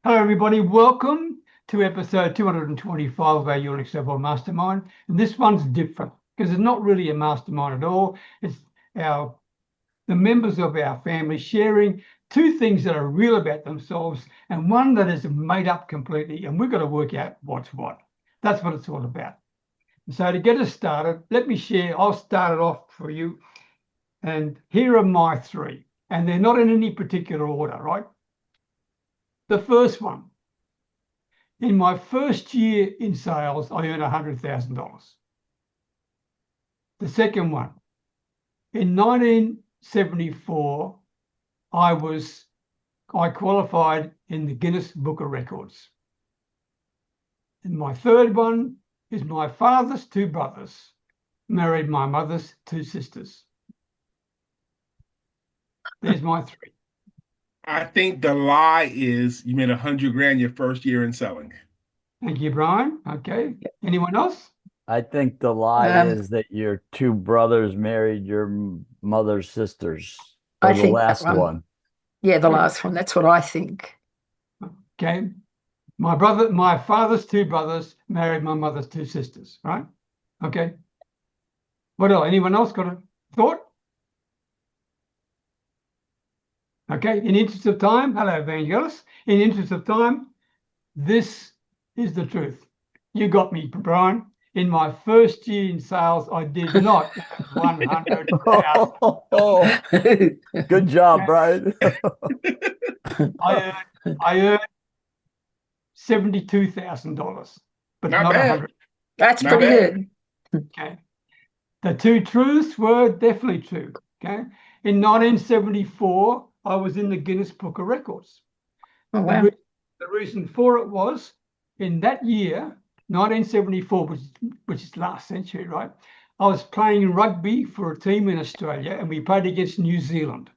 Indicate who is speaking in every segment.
Speaker 1: Hello, everybody. Welcome to episode 225 of our Your Next Level Mastermind. And this one's different because it's not really a mastermind at all. It's the members of our family sharing two things that are real about themselves and one that is made up completely. And we've got to work out what's what. That's what it's all about. So to get us started, let me share. I'll start it off for you. And here are my three. And they're not in any particular order, right? The first one, in my first year in sales, I earned $100,000. The second one, in 1974, I qualified in the Guinness Book of Records. And my third one is my father's two brothers married my mother's two sisters. There's my three.
Speaker 2: I think the lie is you made $100,000 your first year in selling.
Speaker 1: Thank you, Brian. Okay. Anyone else?
Speaker 3: I think the lie is that your two brothers married your mother's sisters. Or
Speaker 4: I
Speaker 3: the
Speaker 4: think
Speaker 3: last
Speaker 4: that
Speaker 3: one.
Speaker 4: Yeah, the last one. That's what I think.
Speaker 1: Okay. My father's two brothers married my mother's two sisters, right? Okay. What else? Anyone else got a thought? Okay, in interest of time, hello, Vangelis. In interest of time, this is the truth. You got me, Brian. In my first year in sales, I did not earn 100,000.
Speaker 3: Good job, Brian.
Speaker 1: I earned $72,000, but
Speaker 2: Not
Speaker 1: not
Speaker 2: bad.
Speaker 1: 100.
Speaker 4: That's
Speaker 2: Not
Speaker 4: pretty
Speaker 2: bad.
Speaker 4: good.
Speaker 1: Okay. The two truths were definitely true. Okay. In 1974, I was in the Guinness Book of Records.
Speaker 4: Oh, wow.
Speaker 1: The reason for it was in that year, 1974, which is last century, right? I was playing rugby for a team in Australia and we played against New Zealand.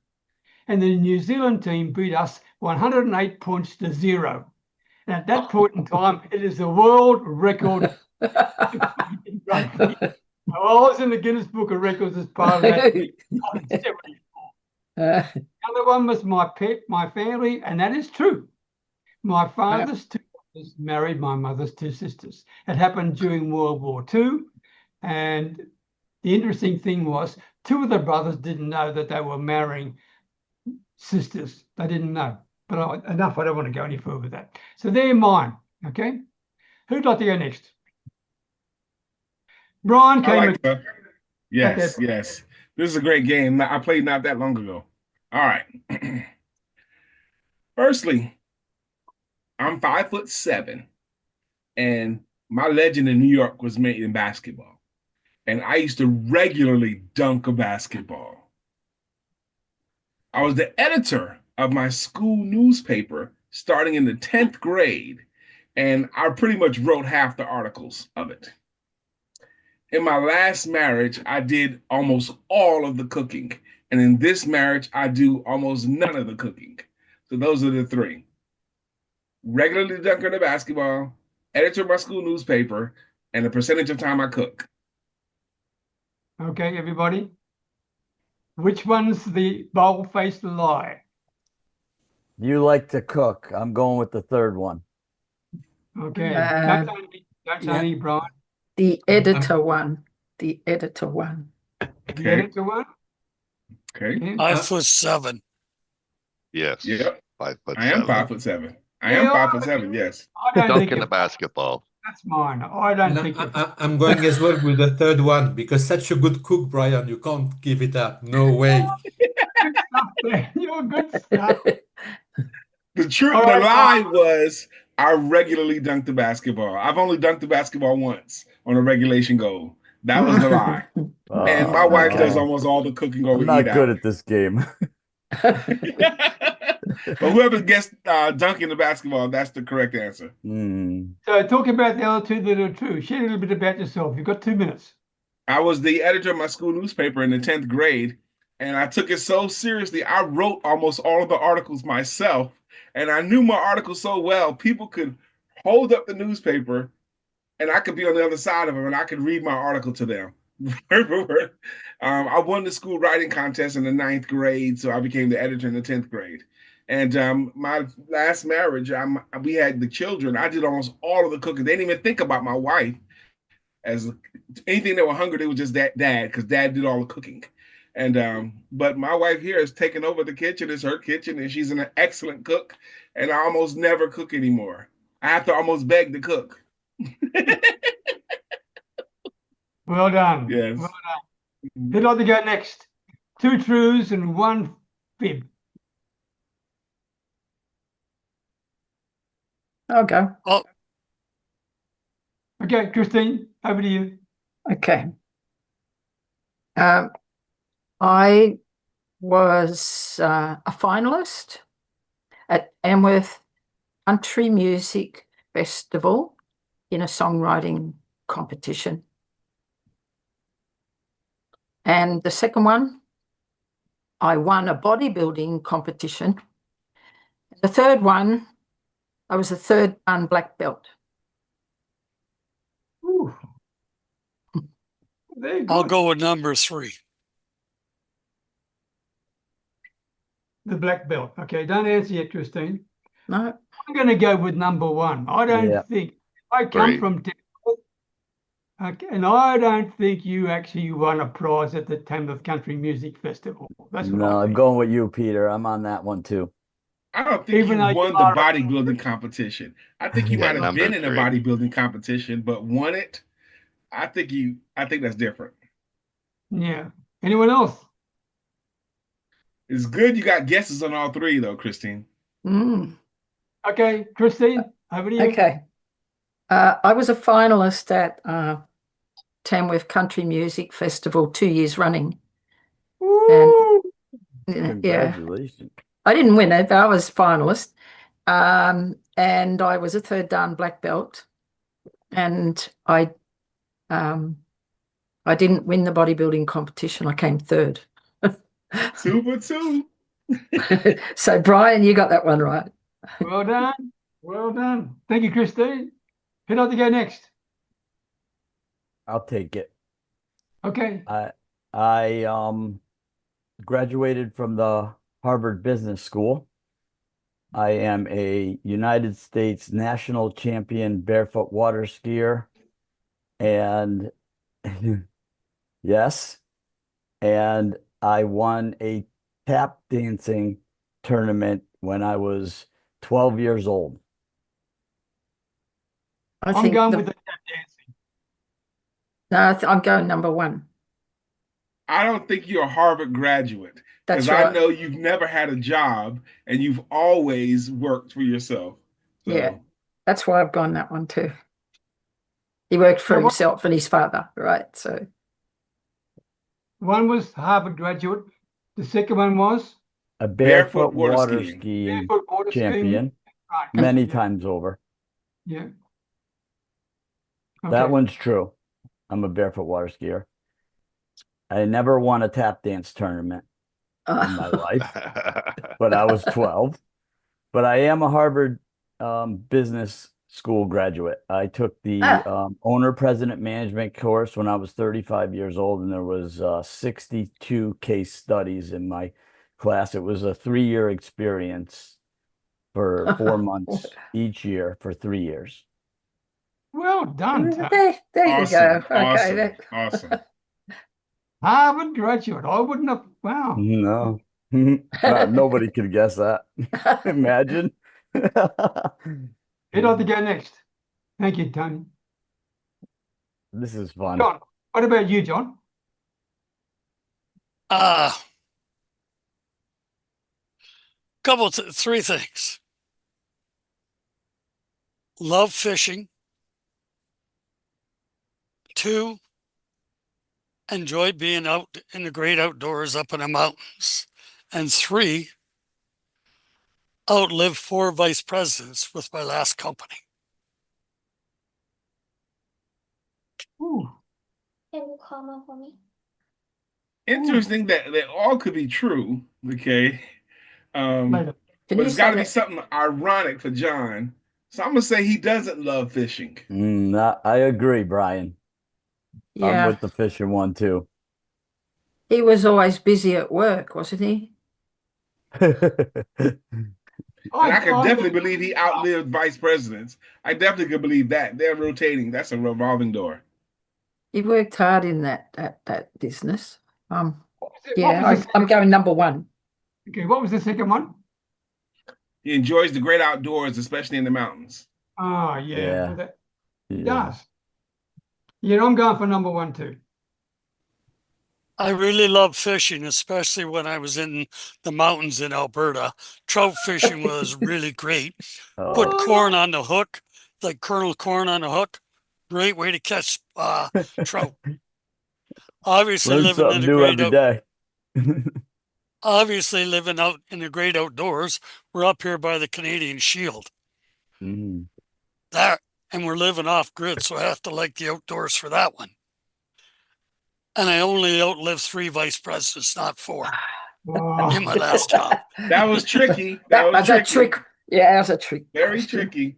Speaker 1: And the New Zealand team beat us 108 points to 0. And at that point in time, it is the world record in rugby. So I was in the Guinness Book of Records as part of that. 1974. The other one was my family, and that is true. My father's two brothers married my mother's two sisters. It happened during World War II, and the interesting thing was two of the brothers didn't know that they were marrying sisters. They didn't know. But enough, I don't want to go any further with that. So they're mine, okay? Who'd like to go next? Brian K. McNeill.
Speaker 2: Yes, yes. This is a great game. I played not that long ago. All right. Firstly, I'm 5'7", and my legend in New York was made in basketball. And I used to regularly dunk a basketball. I was the editor of my school newspaper starting in the 10th grade, and I pretty much wrote half the articles of it. In my last marriage, I did almost all of the cooking. And in this marriage, I do almost none of the cooking. So those are the three. Regularly dunking the basketball, editor of my school newspaper, and the percentage of time I cook.
Speaker 1: Okay, everybody. Which one's the bold-faced lie?
Speaker 3: You like to cook. I'm going with the third one.
Speaker 1: Okay. Don't say any, Brian.
Speaker 4: The editor one. The editor one.
Speaker 1: The editor one?
Speaker 2: Okay.
Speaker 1: Yeah.
Speaker 5: 5'7". Yes.
Speaker 2: Yep.
Speaker 5: 5'7".
Speaker 2: I am 5'7". I am 5'7", yes.
Speaker 1: I don't think
Speaker 5: Dunking the basketball.
Speaker 1: that's mine. I don't think
Speaker 6: I'm going as well with the third one because such a good cook, Brian. You can't give it up. No way.
Speaker 1: good stuff there. You're good stuff.
Speaker 2: The truth,
Speaker 1: All
Speaker 2: the
Speaker 1: right,
Speaker 2: lie was I regularly dunked the basketball. I've only dunked the basketball once on a regulation goal. That was the lie. And my wife does almost all the cooking or
Speaker 3: I'm
Speaker 2: we
Speaker 3: not
Speaker 2: eat
Speaker 3: good
Speaker 2: out.
Speaker 3: at this game.
Speaker 2: But whoever gets dunking the basketball, that's the correct answer.
Speaker 1: So talk about the other two that are true. Share a little bit about yourself. You've got 2 minutes.
Speaker 2: I was the editor of my school newspaper in the 10th grade, and I took it so seriously. I wrote almost all of the articles myself, and I knew my articles so well, people could hold up the newspaper, and I could be on the other side of them, and I could read my article to them. I won the school writing contest in the 9th grade, so I became the editor in the 10th grade. And my last marriage, we had the children. I did almost all of the cooking. They didn't even think about my wife as anything that were hungry. They was just dad, because dad did all the cooking. And but my wife here has taken over the kitchen. It's her kitchen, and she's an excellent cook. And I almost never cook anymore. I have to almost beg to cook.
Speaker 1: Well done.
Speaker 2: Yes.
Speaker 1: Well done. Who'd like to go next? 2 truths and 1 fib.
Speaker 4: I'll go.
Speaker 5: Oh,
Speaker 1: Okay, Kristine, over to you.
Speaker 4: Okay. I was a finalist at Amworth Country Music Festival in a songwriting competition. And the second one, I won a bodybuilding competition. The third one, I was a 3rd dan black belt.
Speaker 1: Ooh. Very good.
Speaker 5: I'll go with number 3.
Speaker 1: The black belt. Okay, don't answer yet, Kristine.
Speaker 4: No,
Speaker 1: I'm going to go with number 1. I don't
Speaker 3: Yeah.
Speaker 1: think I come
Speaker 5: Great.
Speaker 1: from Tamworth, okay, and I don't think you actually won a prize at the Tamworth Country Music Festival. That's what
Speaker 3: No,
Speaker 1: I
Speaker 3: I'm
Speaker 1: think.
Speaker 3: going with you, Peter. I'm on that one too.
Speaker 2: I don't think
Speaker 1: Even though
Speaker 2: you
Speaker 1: you
Speaker 2: won the
Speaker 1: are a-
Speaker 2: bodybuilding competition. I think you
Speaker 3: Yeah,
Speaker 2: might have
Speaker 5: number
Speaker 2: been in a
Speaker 5: 3.
Speaker 2: bodybuilding competition, but won it. I think that's different.
Speaker 1: Yeah. Anyone else?
Speaker 2: It's good you got guesses on all 3 though, Kristine.
Speaker 1: Okay, Kristine, over to you.
Speaker 4: okay. I was a finalist at Tamworth Country Music Festival 2 years running.
Speaker 1: Woo!
Speaker 4: Yeah,
Speaker 3: Congratulations.
Speaker 4: I didn't win it, but I was finalist. And I was a 3rd dan black belt. And I didn't win the bodybuilding competition. I came 3rd.
Speaker 2: 2 for 2.
Speaker 4: So Brian, you got that one right.
Speaker 1: Well done. Well done. Thank you, Kristine. Who'd like to go next?
Speaker 3: I'll take it.
Speaker 1: Okay.
Speaker 3: I graduated from the Harvard Business School. I am a United States national champion barefoot water skier. And yes, and I won a tap dancing tournament when I was 12 years old.
Speaker 4: I
Speaker 1: I'm
Speaker 4: think
Speaker 1: going with the tap dancing.
Speaker 4: no, I'm going number 1.
Speaker 2: I don't think you're a Harvard graduate
Speaker 4: That's
Speaker 2: because I
Speaker 4: right.
Speaker 2: know you've never had a job and you've always worked for yourself. So
Speaker 4: Yeah. That's why I've gone that one too. He worked for
Speaker 1: So what-
Speaker 4: himself and his father, right? So
Speaker 1: One was Harvard graduate. The second one was
Speaker 3: A barefoot
Speaker 2: water
Speaker 3: water
Speaker 2: skiing.
Speaker 3: skiing
Speaker 1: barefoot water skiing.
Speaker 3: champion
Speaker 1: Right.
Speaker 3: many
Speaker 1: Yeah.
Speaker 3: times over.
Speaker 1: Yeah.
Speaker 3: That
Speaker 1: Okay.
Speaker 3: one's true. I'm a barefoot water skier. I never won a tap dance tournament in my life, but I was 12. But I am a Harvard Business School graduate. I took the owner president management course when I was 35 years old, and there was 62 case studies in my class. It was a 3-year experience for 4 months each year for 3 years.
Speaker 1: Well done, Tony.
Speaker 4: there you
Speaker 2: awesome,
Speaker 4: go. Okay.
Speaker 2: awesome.
Speaker 1: Harvard graduate. I wouldn't have. Wow.
Speaker 3: No, nobody could guess that. Imagine.
Speaker 1: Who'd like to go next? Thank you, Tony.
Speaker 3: This is fun.
Speaker 1: John, what about you, John?
Speaker 5: Three things. Love fishing. 2, enjoy being out in the great outdoors up in the mountains. And 3, outlive 4 vice presidents with my last company.
Speaker 1: Ooh.
Speaker 7: Can you comment for me?
Speaker 2: Interesting that all could be true. Okay.
Speaker 1: Later.
Speaker 4: Can
Speaker 2: But
Speaker 4: you
Speaker 2: it's got to
Speaker 4: say
Speaker 2: be
Speaker 4: that?
Speaker 2: something ironic for John. So I'm gonna say he doesn't love fishing.
Speaker 3: I agree, Brian. I'm
Speaker 4: Yeah,
Speaker 3: with the fishing one too.
Speaker 4: he was always busy at work, wasn't he?
Speaker 2: And I can definitely believe he outlived vice presidents. I definitely could believe that. They're rotating. That's a revolving door.
Speaker 4: He worked hard in that business.
Speaker 1: What was
Speaker 4: Yeah, I'm going number one.
Speaker 1: Okay, what was the second one?
Speaker 2: He enjoys the great outdoors, especially in the mountains.
Speaker 1: Oh, yeah.
Speaker 3: Yeah.
Speaker 1: Well, that
Speaker 3: Yeah.
Speaker 1: does. Yeah, I'm going for number one too.
Speaker 5: I really love fishing, especially when I was in the mountains in Alberta. Trout fishing was really great. Put
Speaker 3: Oh,
Speaker 5: corn on the hook, like kernel corn on the hook. Great way to catch trout. Obviously
Speaker 3: learn
Speaker 5: living in
Speaker 3: something
Speaker 5: the
Speaker 3: new
Speaker 5: great
Speaker 3: every day.
Speaker 5: obviously living out in the great outdoors. We're up here by the Canadian Shield.
Speaker 3: Mm.
Speaker 5: That and we're living off grid, so I have to like the outdoors for that one. And I only outlived 3 vice presidents, not 4,
Speaker 1: Oh,
Speaker 5: in my last job.
Speaker 2: That was tricky.
Speaker 4: That was a
Speaker 2: tricky.
Speaker 4: trick. Yeah, that was a trick.
Speaker 2: Very
Speaker 4: question.
Speaker 2: tricky.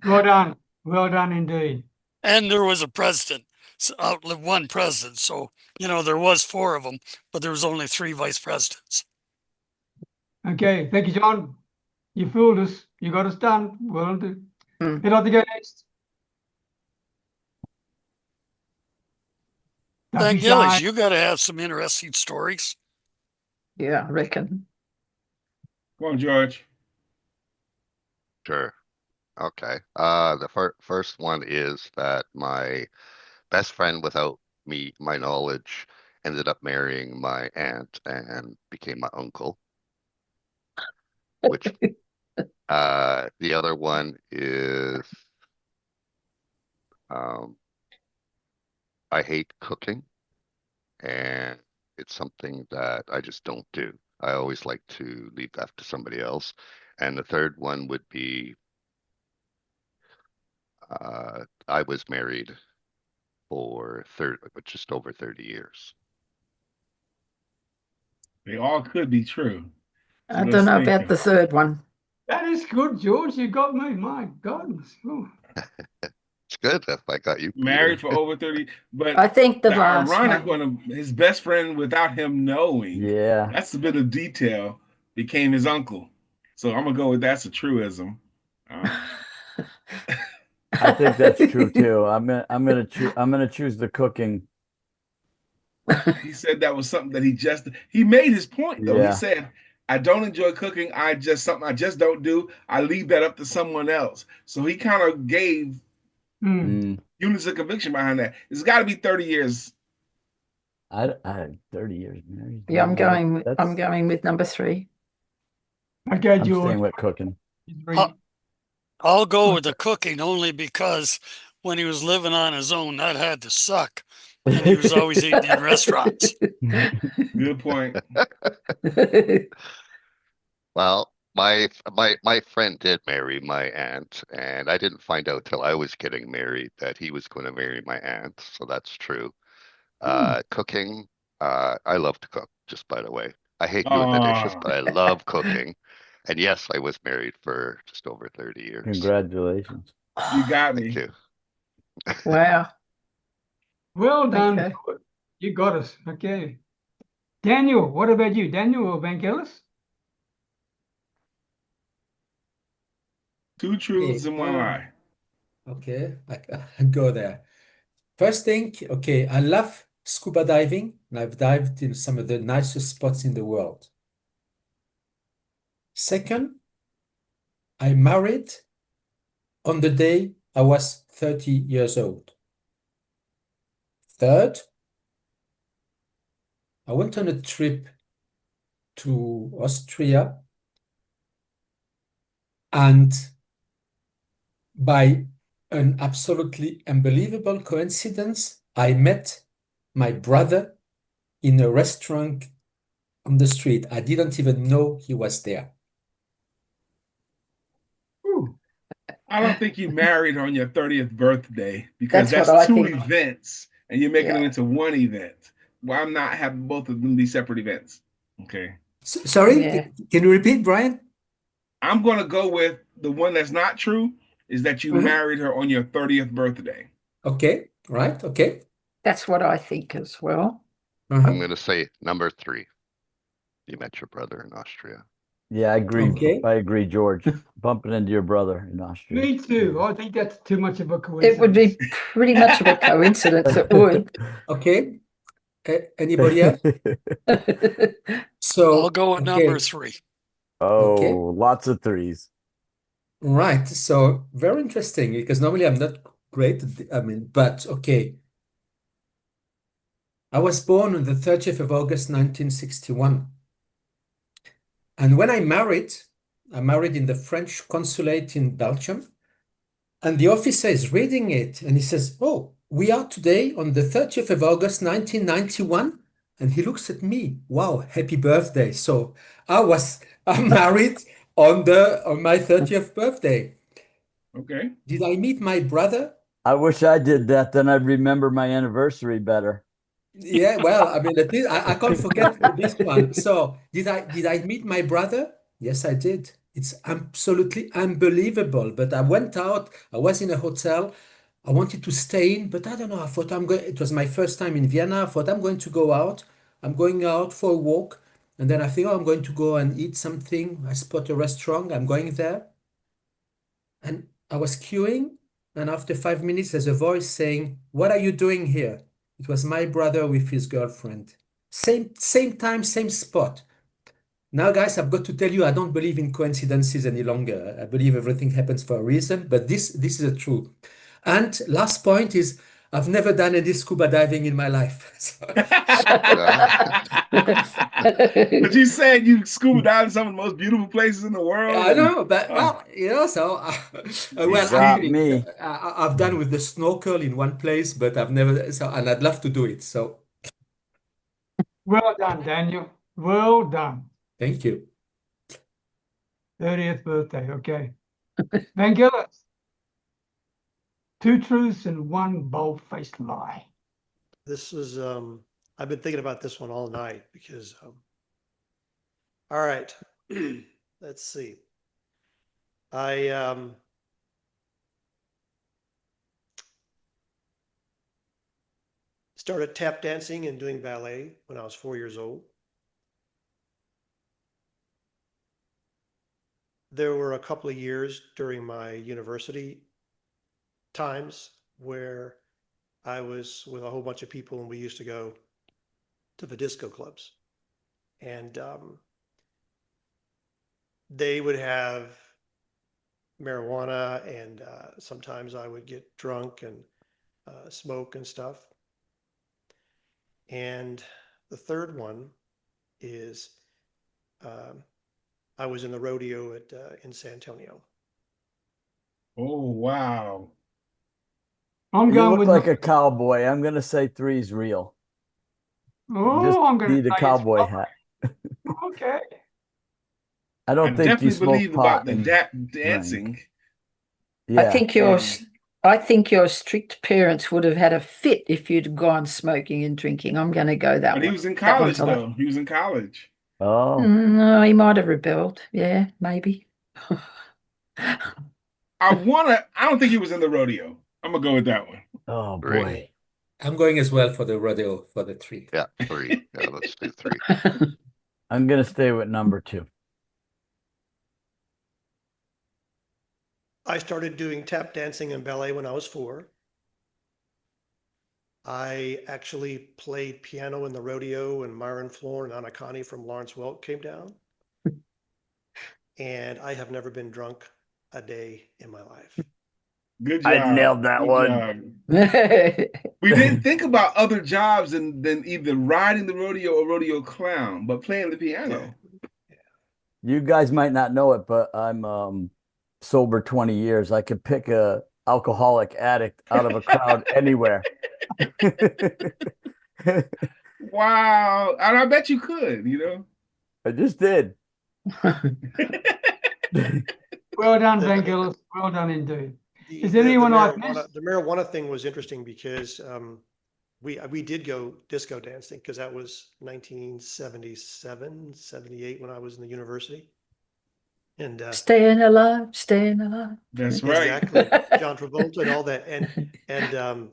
Speaker 1: well done. Well done indeed.
Speaker 5: And there was a president, so outlived 1 president. So, there was 4 of them, but there was only 3 vice presidents.
Speaker 1: Okay, thank you, John. You fooled us. You got us done. Well done.
Speaker 4: Hmm.
Speaker 1: Who'd like to go next? Don't be
Speaker 5: Vangelis,
Speaker 1: shy.
Speaker 5: you got to have some interesting stories.
Speaker 4: Yeah, I reckon.
Speaker 2: Come on, George.
Speaker 8: Sure. Okay. The first one is that my best friend, without my knowledge, ended up marrying my aunt and became my uncle. Which, the other one is, I hate cooking, and it's something that I just don't do. I always like to leave that to somebody else. And the third one would be, I was married for just over 30 years.
Speaker 2: They all could be true. So
Speaker 4: I
Speaker 2: let's
Speaker 4: don't know
Speaker 2: think
Speaker 4: about
Speaker 2: of-
Speaker 4: the third one.
Speaker 1: That is good, George. You got me. My goodness. Oh.
Speaker 8: It's good if I got you,
Speaker 2: Married
Speaker 8: Peter.
Speaker 2: for over 30. But
Speaker 4: I think the
Speaker 2: the
Speaker 4: last
Speaker 2: ironic
Speaker 4: one.
Speaker 2: one of his best friend without him knowing.
Speaker 3: Yeah.
Speaker 2: That's a bit of detail. Became his uncle. So I'm gonna go with that's a truism.
Speaker 3: I think that's true too. I'm gonna choose the cooking.
Speaker 2: He said that was something that he made his point though.
Speaker 3: Yeah.
Speaker 2: He said, I don't enjoy cooking. Something I just don't do. I leave that up to someone else. So he kind of gave
Speaker 3: Mm.
Speaker 2: units of conviction behind that. It's got to be 30 years.
Speaker 3: I had 30 years married.
Speaker 4: Yeah, I'm
Speaker 3: That's-
Speaker 4: going with number 3.
Speaker 1: Okay,
Speaker 3: I'm
Speaker 1: George.
Speaker 3: staying with cooking.
Speaker 5: I'll go with the cooking only because when he was living on his own, that had to suck. And he was always eating in restaurants.
Speaker 2: Good point.
Speaker 8: Well, my friend did marry my aunt, and I didn't find out till I was getting married that he was going to marry my aunt. So that's true. Cooking, I love to cook, just by the way. I hate doing the dishes, but I love cooking. And yes, I was married for just over 30 years.
Speaker 3: Congratulations.
Speaker 2: You got me.
Speaker 8: Thank you.
Speaker 4: Wow.
Speaker 1: Well done.
Speaker 4: Okay.
Speaker 1: You got us. Okay. Daniel, what about you? Daniel or Vangelis?
Speaker 2: 2 truths and 1 lie.
Speaker 6: Okay, I go there. First thing, okay, I love scuba diving, and I've dived in some of the nicest spots in the world. Second, I married on the day I was 30 years old. Third, I went on a trip to Austria, and by an absolutely unbelievable coincidence, I met my brother in a restaurant on the street. I didn't even know he was there.
Speaker 2: Whew. I don't think you married on your 30th birthday because
Speaker 4: That's
Speaker 2: that's
Speaker 4: what I
Speaker 2: 2
Speaker 4: think.
Speaker 2: events and you're making them
Speaker 4: Yeah.
Speaker 2: into 1 event. Well, I'm not having both of them be separate events. Okay.
Speaker 6: Sorry,
Speaker 4: Yeah.
Speaker 6: can you repeat, Brian?
Speaker 2: I'm going to go with the one that's not true is that you
Speaker 6: Mhm.
Speaker 2: married her on your 30th birthday.
Speaker 6: Okay, right, okay.
Speaker 4: That's what I think as well.
Speaker 8: I'm going to say number 3. You met your brother in Austria.
Speaker 3: Yeah, I agree.
Speaker 6: Okay.
Speaker 3: I agree, George. Bumping into your brother in Austria.
Speaker 1: Me too. I think that's too much of a
Speaker 4: It would
Speaker 1: coincidence.
Speaker 4: be pretty much of a coincidence. It would.
Speaker 6: Okay. Anybody else? So,
Speaker 5: I'll go with number 3.
Speaker 6: Okay.
Speaker 3: Oh, lots of threes.
Speaker 6: Right. So very interesting because normally I'm not great. I mean, but okay. I was born on the 30th of August, 1961. And when I married in the French consulate in Belgium. And the officer is reading it and he says, "Oh, we are today on the 30th of August, 1991." And he looks at me, "Wow, happy birthday." So I'm married on my 30th birthday.
Speaker 2: Okay.
Speaker 6: Did I meet my brother?
Speaker 3: I wish I did that, then I'd remember my anniversary better.
Speaker 6: Yeah, well, I mean, at least I can't forget this one. So did I meet my brother? Yes, I did. It's absolutely unbelievable. But I went out, I was in a hotel, I wanted to stay in, but I don't know. I thought it was my first time in Vienna. I thought I'm going to go out. I'm going out for a walk. And then I think, oh, I'm going to go and eat something. I spot a restaurant. I'm going there. And I was queuing. And after 5 minutes, there's a voice saying, "What are you doing here?" It was my brother with his girlfriend. Same time, same spot. Now, guys, I've got to tell you, I don't believe in coincidences any longer. I believe everything happens for a reason, but this is a true. And last point is, I've never done any scuba diving in my life.
Speaker 2: But you said you scuba dive in some of the most beautiful places in the world.
Speaker 6: I
Speaker 2: and-
Speaker 6: know, but well, so well,
Speaker 3: got
Speaker 6: actually,
Speaker 3: me.
Speaker 6: I've done with the snorkel in one place, but I've never. So, and I'd love to do it. So,
Speaker 1: Well done, Daniel. Well done.
Speaker 6: thank you.
Speaker 1: 30th birthday. Okay. Vangelis. 2 truths and 1 bold-faced lie.
Speaker 9: This is, I've been thinking about this one all night because, all right, let's see. I started tap dancing and doing ballet when I was 4 years old. There were a couple of years during my university times where I was with a whole bunch of people and we used to go to the disco clubs. And they would have marijuana and sometimes I would get drunk and smoke and stuff. And the third one is I was in the rodeo in San Antonio.
Speaker 2: Oh, wow.
Speaker 1: I'm
Speaker 3: You
Speaker 1: going
Speaker 3: look
Speaker 1: with
Speaker 3: like a cowboy. I'm gonna say three's real. You just
Speaker 1: I'm going
Speaker 3: need
Speaker 1: to
Speaker 3: a
Speaker 1: say
Speaker 3: cowboy
Speaker 1: it's
Speaker 3: hat.
Speaker 1: okay.
Speaker 3: I
Speaker 2: I
Speaker 3: don't think you
Speaker 2: definitely
Speaker 3: smoke
Speaker 2: believe
Speaker 3: pot
Speaker 2: about the
Speaker 3: and
Speaker 2: dancing.
Speaker 3: drink.
Speaker 4: I
Speaker 3: Yeah.
Speaker 4: think your strict parents would have had a fit if you'd gone smoking and drinking. I'm going to go that
Speaker 2: But
Speaker 4: one.
Speaker 2: he was in
Speaker 4: That one's
Speaker 2: college,
Speaker 4: a lie.
Speaker 2: though. He was in college.
Speaker 3: Oh,
Speaker 4: No, he might have rebelled. Yeah, maybe.
Speaker 2: I don't think he was in the rodeo. I'm gonna go with that one.
Speaker 3: oh
Speaker 8: Three.
Speaker 3: boy.
Speaker 6: I'm going as well for the rodeo for the 3.
Speaker 8: Yeah, 3. Yeah, let's do 3.
Speaker 3: I'm gonna stay with number 2.
Speaker 9: I started doing tap dancing and ballet when I was 4. I actually played piano in the rodeo when Myron Floor and Anakani from Lawrence Welk came down. And I have never been drunk a day in my life.
Speaker 2: Good job.
Speaker 3: I nailed that
Speaker 2: Good
Speaker 3: one.
Speaker 2: job. We didn't think about other jobs than either riding the rodeo or rodeo clown, but playing the piano.
Speaker 3: You guys might not know it, but I'm sober 20 years. I could pick a alcoholic addict out of a crowd anywhere.
Speaker 2: Wow. And I bet you could,
Speaker 3: I just did.
Speaker 1: Well done, Vangelis. Well done indeed. Is
Speaker 9: The
Speaker 1: anyone I've missed?
Speaker 9: the marijuana thing was interesting because we did go disco dancing because that was 1977, 78 when I was in the university. And
Speaker 4: Staying alive, staying alive.
Speaker 2: That's right.
Speaker 9: exactly, John Travolta and all that. And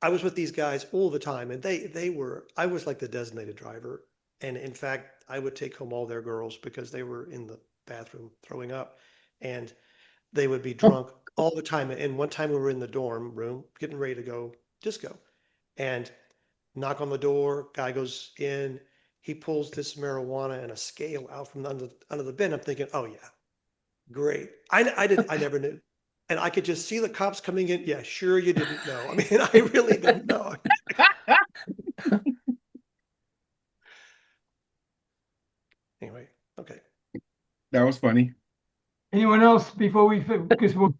Speaker 9: I was with these guys all the time, and I was like the designated driver. And in fact, I would take home all their girls because they were in bathroom throwing up, and they would be drunk all the time. And one time we were in the dorm room getting ready to go disco, and knock on the door, guy goes in, he pulls this marijuana and a scale out from under the bin. I'm thinking, oh yeah, great. I never knew. And I could just see the cops coming in. Yeah, sure you didn't know. I mean, I really didn't know. Anyway, okay.
Speaker 2: That was funny.
Speaker 1: Anyone else before we, because we'll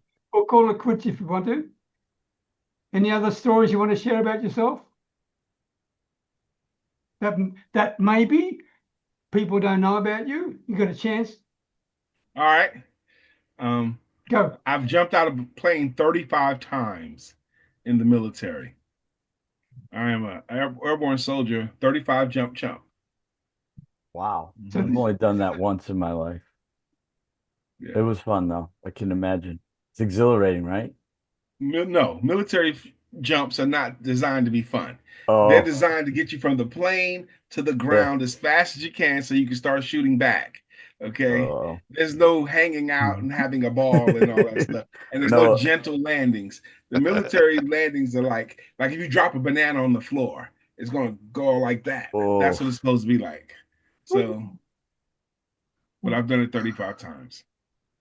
Speaker 1: call it quits if you want to. Any other stories you want to share about yourself? That maybe people don't know about you. You got a chance.
Speaker 2: All right.
Speaker 1: Go.
Speaker 2: I've jumped out of a plane 35 times in the military. I am an airborne soldier, 35 jump chump.
Speaker 3: Wow.
Speaker 1: So
Speaker 3: I've only done that once in my life.
Speaker 2: Yeah.
Speaker 3: It was fun though. I can imagine. It's exhilarating, right?
Speaker 2: No, military jumps are not designed to be fun.
Speaker 3: Oh,
Speaker 2: They're designed to get you from the plane to the ground as fast as you can so you can start shooting back. Okay.
Speaker 3: oh.
Speaker 2: There's no hanging out and having a ball and all that stuff. And there's no gentle landings. The military landings are like if you drop a banana on the floor, it's gonna go like that.
Speaker 3: Oh.
Speaker 2: That's what it's supposed to be like. So, but I've done it 35 times.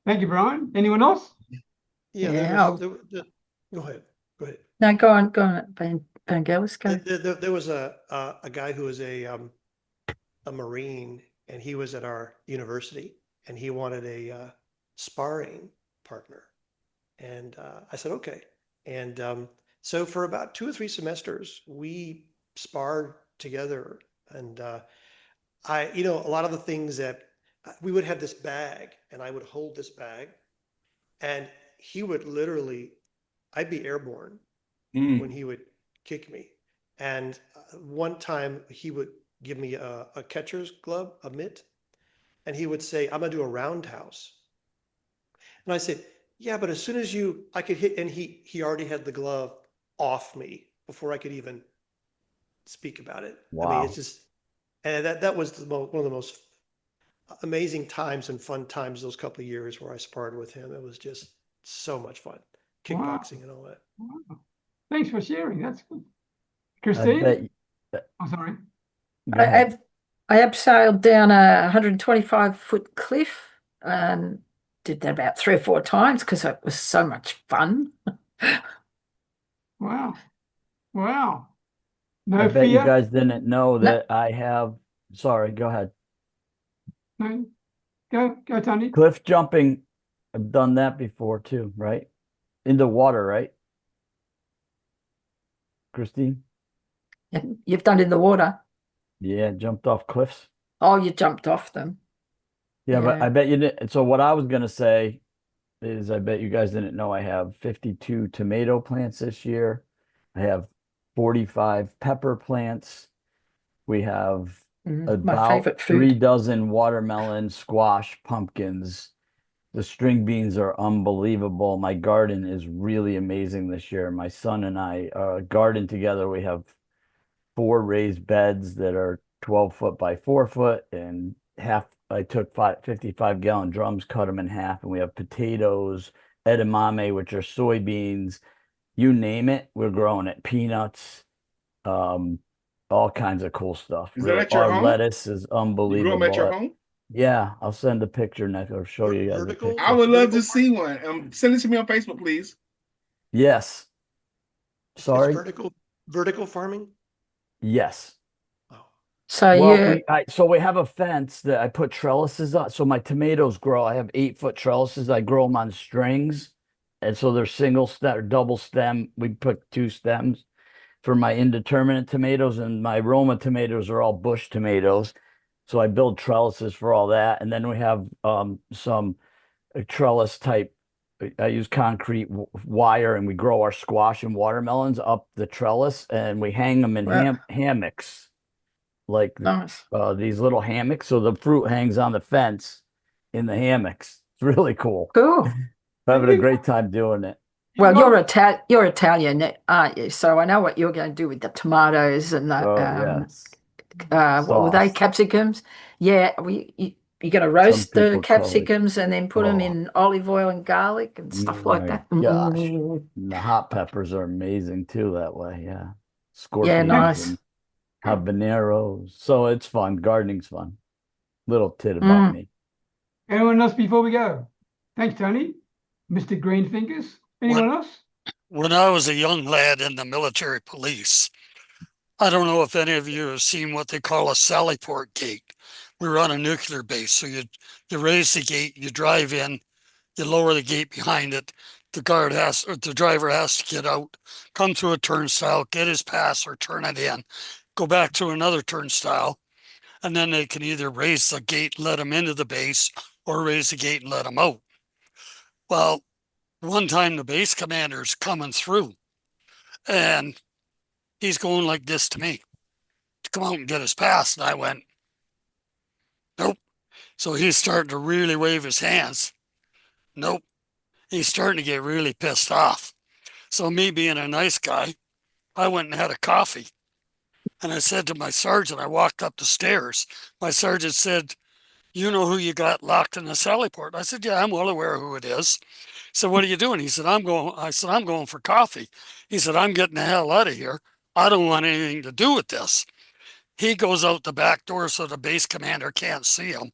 Speaker 1: Thank you, Brian. Anyone else?
Speaker 9: Yeah,
Speaker 4: Yeah,
Speaker 9: go ahead. Go ahead.
Speaker 4: No, go on, Vangelis, go.
Speaker 9: There was a guy who was a Marine, and he was at our university, and he wanted a sparring partner, and I said okay, and so for about 2 or 3 semesters we sparred together, and a lot of the things that we would have this bag, and I would hold this bag, and he would literally, I'd be airborne when he would kick me. And one time he would give me a catcher's glove, a mitt, and he would say, I'm gonna do a roundhouse. And I said, yeah, but as soon as I could hit, and he already had the glove off me before I could even speak about it.
Speaker 3: Wow.
Speaker 9: I mean, it's just, and that was one of the most amazing times and fun times those couple of years where I sparred with him. It was just so much fun, kickboxing and all that.
Speaker 1: Wow. Thanks for sharing. That's good.
Speaker 3: I
Speaker 1: Kristine?
Speaker 3: bet.
Speaker 1: Oh, sorry.
Speaker 3: Go ahead.
Speaker 4: I abseiled down a 125-foot cliff and did that about 3 or 4 times because it was so much fun.
Speaker 1: Wow. Wow.
Speaker 3: I
Speaker 1: No
Speaker 3: bet you
Speaker 1: fear?
Speaker 3: guys didn't know that I have. Sorry, go ahead.
Speaker 1: No. Go, Tony.
Speaker 3: Cliff jumping. I've done that before too, right? In the water, right? Kristine?
Speaker 4: You've done it in the water.
Speaker 3: Yeah, jumped off cliffs.
Speaker 4: Oh, you jumped off them.
Speaker 3: Yeah, but
Speaker 4: Yeah.
Speaker 3: I bet you didn't. So what I was gonna say is I bet you guys didn't know I have 52 tomato plants this year. I have 45 pepper plants. We have
Speaker 4: My
Speaker 3: about
Speaker 4: favorite
Speaker 3: 3
Speaker 4: food.
Speaker 3: dozen watermelon, squash, pumpkins. The string beans are unbelievable. My garden is really amazing this year. My son and I garden together. We have 4 raised beds that are 12 foot by 4 foot, and I took 55-gallon drums, cut them in half, and we have potatoes, edamame, which are soybeans, you name it, we're growing it. Peanuts, all kinds of cool stuff.
Speaker 2: Is that at your home?
Speaker 3: Lettuce is
Speaker 2: You grow
Speaker 3: unbelievable.
Speaker 2: them at your home?
Speaker 3: Yeah, I'll send a picture next or show you guys a
Speaker 9: Vertical?
Speaker 3: picture.
Speaker 2: I would love
Speaker 9: Vertical
Speaker 2: to see one. Send it to me on Facebook, please.
Speaker 3: Yes.
Speaker 9: It's
Speaker 3: Sorry.
Speaker 9: vertical farming?
Speaker 3: Yes.
Speaker 9: Oh,
Speaker 4: So
Speaker 3: Well, so we have a fence that I put trellises on. So my tomatoes grow. I have 8-foot trellises. I grow them on strings. And so they're single stem or double stem. We put 2 stems for my indeterminate tomatoes, and my Roma tomatoes are all bush tomatoes. So I build trellises for all that. And then we have some trellis type. I use concrete wire, and we grow our squash and watermelons up the trellis, and we hang them in
Speaker 4: Wow.
Speaker 3: hammocks, like
Speaker 4: nice.
Speaker 3: these little hammocks. So the fruit hangs on the fence in the hammocks. It's really cool.
Speaker 4: Cool.
Speaker 3: Having a great time doing it.
Speaker 4: Well, you're Italian, aren't you? So I know what you're going to do with the tomatoes and the
Speaker 3: Oh, yes.
Speaker 4: what were they?
Speaker 3: Sauce.
Speaker 4: Capsicums? Yeah, You're going to roast the
Speaker 3: people call it-
Speaker 4: capsicums and then put them
Speaker 3: Oh.
Speaker 4: in olive oil and garlic and stuff like
Speaker 3: My
Speaker 4: that.
Speaker 3: gosh.
Speaker 4: Mm.
Speaker 3: And the hot peppers are amazing too that way. Yeah.
Speaker 4: Yeah,
Speaker 3: Scorpions
Speaker 4: nice.
Speaker 3: and habaneros. So it's fun. Gardening's fun. Little tit about me.
Speaker 1: Anyone else before we go? Thanks, Tony. Mr. Greenfingers. Anyone else?
Speaker 5: When I was a young lad in the military police, I don't know if any of you have seen what they call a Sallyport gate. We were on a nuclear base, so you raise the gate, you drive in, you lower the gate behind it. The driver has to get out, come through a turnstile, get his pass or turn it in, go back to another turnstile, and then they can either raise the gate, let him into the base, or raise the gate and let him out. Well, one time the base commander's coming through, and he's going like this to me to come out and get his pass. And I went, nope. So he's starting to really wave his hands. Nope. He's starting to get really pissed off. So me being a nice guy, I went and had a coffee. And I said to my sergeant, I walked up the stairs. My sergeant said, you know who you got locked in the Sallyport? I said, yeah, I'm well aware who it is. He said, what are you doing? He said, I'm going for coffee. He said, I'm getting the hell out of here. I don't want anything to do with this. He goes out the back door so the base commander can't see him.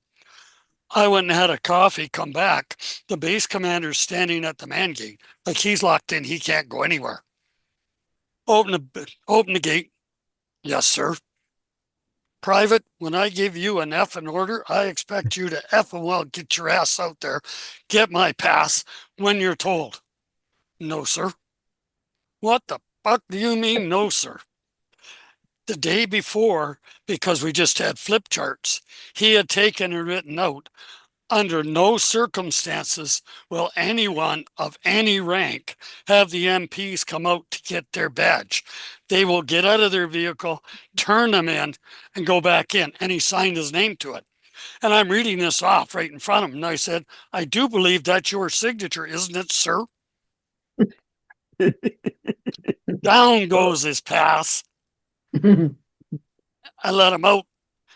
Speaker 5: I went and had a coffee, come back. The base commander's standing at the man gate. Like he's locked in, he can't go anywhere. Open the gate. Yes, sir. Private, when I give you an effing order, I expect you to effing well get your ass out there, get my pass when you're told. No, sir. What the fuck do you mean, no, sir? The day before, because we just had flip charts, he had taken and written out, under no circumstances will anyone of any rank have the MPs come out to get their badge. They will get out of their vehicle, turn them in, and go back in. And he signed his name to it. And I'm reading this off right in front of him. And I said, I do believe that's your signature, isn't it, sir? Down goes his pass. I let him out.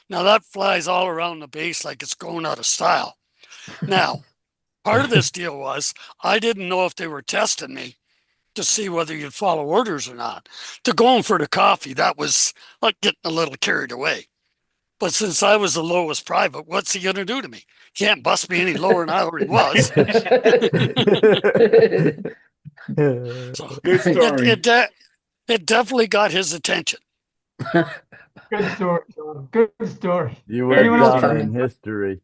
Speaker 5: Now that flies all around the base like it's going out of style. Now, part of this deal was I didn't know if they were testing me to see whether you'd follow orders or not. To going for the coffee, that was like getting a little carried away. But since I was the lowest private, what's he going to do to me? He can't bust me any lower than I already was. So
Speaker 2: Good story.
Speaker 5: it definitely got his attention.
Speaker 1: Good story, John. Good story.
Speaker 3: You were
Speaker 1: Anyone else?
Speaker 3: down in history.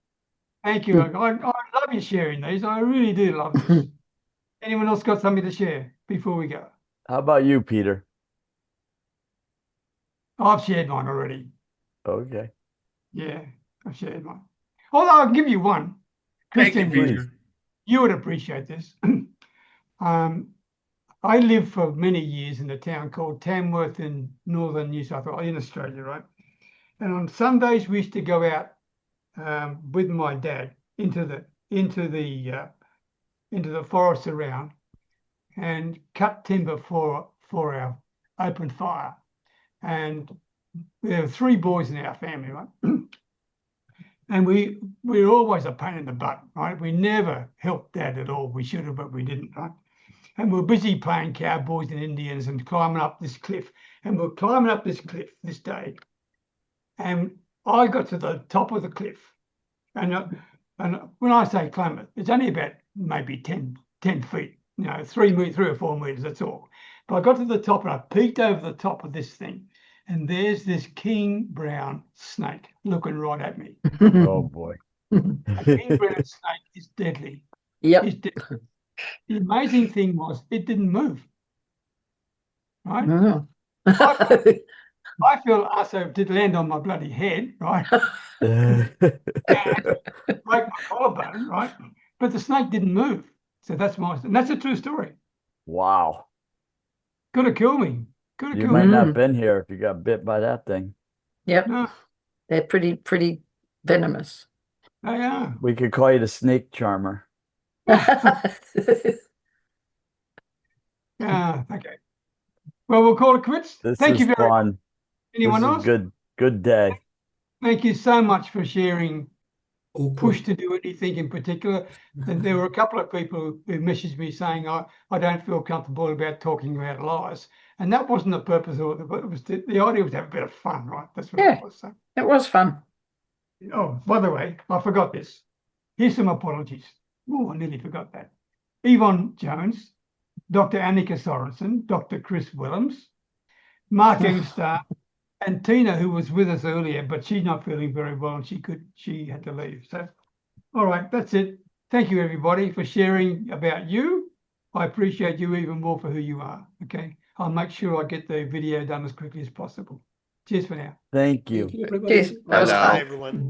Speaker 1: Thank you. I love you sharing these. I really do love this. Anyone else got something to share before we go?
Speaker 3: How about you, Peter?
Speaker 1: I've shared mine already.
Speaker 3: Okay.
Speaker 1: Yeah, I've shared mine. Although I'll give you one.
Speaker 2: Thank you,
Speaker 1: Kristine,
Speaker 2: Peter.
Speaker 1: you would appreciate this. I lived for many years in a town called Tamworth in northern New South Wales, in Australia, right? And on Sundays we used to go out with my dad into the forest around and cut timber for our open fire. And there were 3 boys in our family, right? And we were always a pain in the butt, right? We never helped Dad at all. We should have, but we didn't, right? And we were busy playing cowboys and Indians and climbing up this cliff. And we're climbing up this cliff this day. And I got to the top of the cliff. And when I say climb it, it's only about maybe 10 feet, 3 or 4 meters, that's all. But I got to the top and I peeked over the top of this thing. And there's this king brown snake looking right at me.
Speaker 3: Oh boy.
Speaker 1: A king brown snake is deadly.
Speaker 4: Yep.
Speaker 1: It's deadly. The amazing thing was it didn't move. Right?
Speaker 4: Mm.
Speaker 1: I feel also did land on my bloody head, right? And break my collarbone, right? But the snake didn't move. So that's a true story.
Speaker 3: Wow.
Speaker 1: Could have killed me. Could have
Speaker 3: You
Speaker 1: killed
Speaker 3: might
Speaker 1: me.
Speaker 3: not have been here if you got bit by that thing.
Speaker 4: Yep.
Speaker 1: No,
Speaker 4: They're pretty venomous.
Speaker 1: they are.
Speaker 3: We could call you the snake charmer.
Speaker 1: Okay. Well, we'll call it quits.
Speaker 3: This
Speaker 1: Thank
Speaker 3: is
Speaker 1: you very much.
Speaker 3: fun.
Speaker 1: Anyone
Speaker 3: This
Speaker 1: else?
Speaker 3: is good day.
Speaker 1: Thank you so much for sharing pushed to do anything in particular. And there were a couple of people who messaged me saying, I don't feel comfortable about talking about lies. And that wasn't the purpose of it, but it was the idea was to have a bit of fun, right? That's what
Speaker 4: Yeah.
Speaker 1: it was. So,
Speaker 4: It was fun.
Speaker 1: oh, by the way, I forgot this. Here's some apologies. Oh, I nearly forgot that. Yvonne Jones, Dr. Annika Sorensen, Dr. Chris Willems, Mark Engstar, and Tina, who was with us earlier, but she's not feeling very well and she had to leave. So, all right, that's it. Thank you, everybody, for sharing about you. I appreciate you even more for who you are. Okay. I'll make sure I get the video done as quickly as possible. Cheers for now.
Speaker 3: Thank you.
Speaker 6: Thank you, everybody.
Speaker 4: Cheers. That was
Speaker 8: Bye now.
Speaker 9: Bye,
Speaker 4: fun.
Speaker 9: everyone.